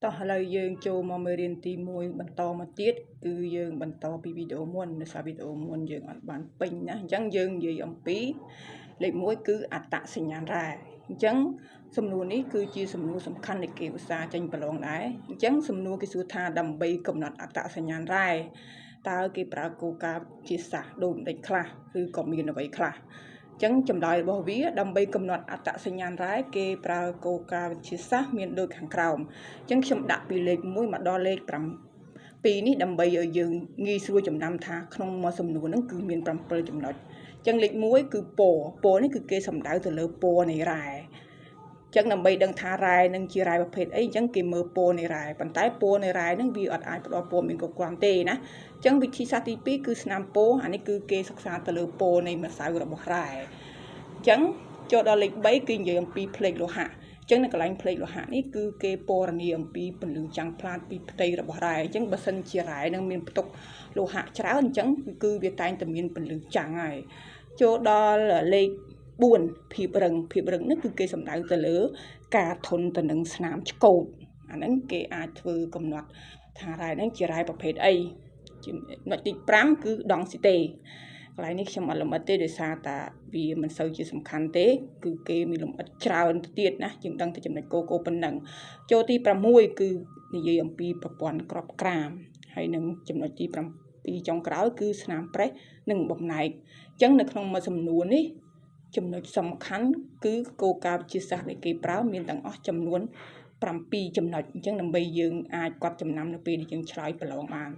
តោះឥឡូវយើងចូលមកមេរៀនទី1បន្តមកទៀតគឺយើងបន្តពីវីដេអូមុនដោយសារវីដេអូមុនយើងអត់បានពេញណាអញ្ចឹងយើងនិយាយអំពីលេខ1គឺអត្តសញ្ញាណរ៉ែអញ្ចឹងសំណួរនេះគឺជាសំណួរសំខាន់នៃគេឧស្សាហ៍ចេញប្រឡងដែរអញ្ចឹងសំណួរគេសួរថាដើម្បីកំណត់អត្តសញ្ញាណរ៉ែតើគេប្រើគោលការណ៍ជាសាស្ត្រដូចម្តេចខ្លះឬក៏មានអ្វីខ្លះចឹងចម្លើយរបស់វាដើម្បីកំណត់អត្តសញ្ញាណរ៉ែគេប្រើគោលការណ៍វិទ្យាសាស្ត្រមានដូចខាងក្រោមអញ្ចឹងខ្ញុំដាក់ពីលេខ1មកដល់លេខ7នេះដើម្បីឲ្យយើងងាយស្រួលចំណាំថាក្នុងមួយសំណួរហ្នឹងគឺមាន7ចំណុចអញ្ចឹងលេខ1គឺពណ៌នេះគឺគេសំដៅទៅលើពណ៌នៃរ៉ែចឹងដើម្បីដឹងថារ៉ែនឹងជារ៉ែប្រភេទអីអញ្ចឹងគេមើលពណ៌នៃរ៉ែប៉ុន្តែពណ៌នៃរ៉ែហ្នឹងវាអត់អាចផ្ដល់ព័ត៌មានគ្រប់គ្រាន់ទេណាអញ្ចឹងវិធីសាស្ត្រទី2គឺស្នាមពណ៌អានេះគឺគេសិក្សាទៅលើពណ៌នៃម្សៅរបស់រ៉ែអញ្ចឹងចូលដល់លេខ3គឺនិយាយអំពីផ្លេកលោហៈអញ្ចឹងនៅកន្លែងផ្លេកលោហៈនេះគឺគេពណ៌នាអំពីពន្លឺចាំងផ្លាតពីផ្ទៃរបស់រ៉ែអញ្ចឹងបើសិនជារ៉ែនឹងមានផ្ទុកលោហៈច្រើនអញ្ចឹងគឺវាតែងតែមានពន្លឺចាំងហើយចូលដល់លេខ4ភាពរឹងនេះគឺគេសំដៅទៅលើការធន់ទៅនឹងស្នាមឆ្កូតអាហ្នឹងគេអាចធ្វើកំណត់ថារ៉ែហ្នឹងជារ៉ែប្រភេទអីចំណុចទី5គឺដង់ស៊ីតេកន្លែងនេះខ្ញុំអត់លម្អិតទេដោយសារតែវាមិនសូវជាសំខាន់ទេគឺគេមានលម្អិតច្រើនទៅទៀតណាយើងដឹងតែចំណុចគោលប៉ុណ្ណឹងចូលទី6គឺនិយាយអំពីប្រព័ន្ធក្របក្រាមហើយនឹងចំណុចទី7ចុងក្រោយគឺស្នាមប្រេះនិងបំណែកអញ្ចឹងនៅក្នុងមួយសំណួរនេះចំណុចសំខាន់គឺគោលការណ៍វិទ្យាសាស្ត្រដែលគេប្រើមានទាំងអស់ចំនួន7ចំណុចអញ្ចឹងដើម្បីយើងអាចកត់ចំណាំនៅពេលដែលយើងឆ្លើយប្រឡងបាន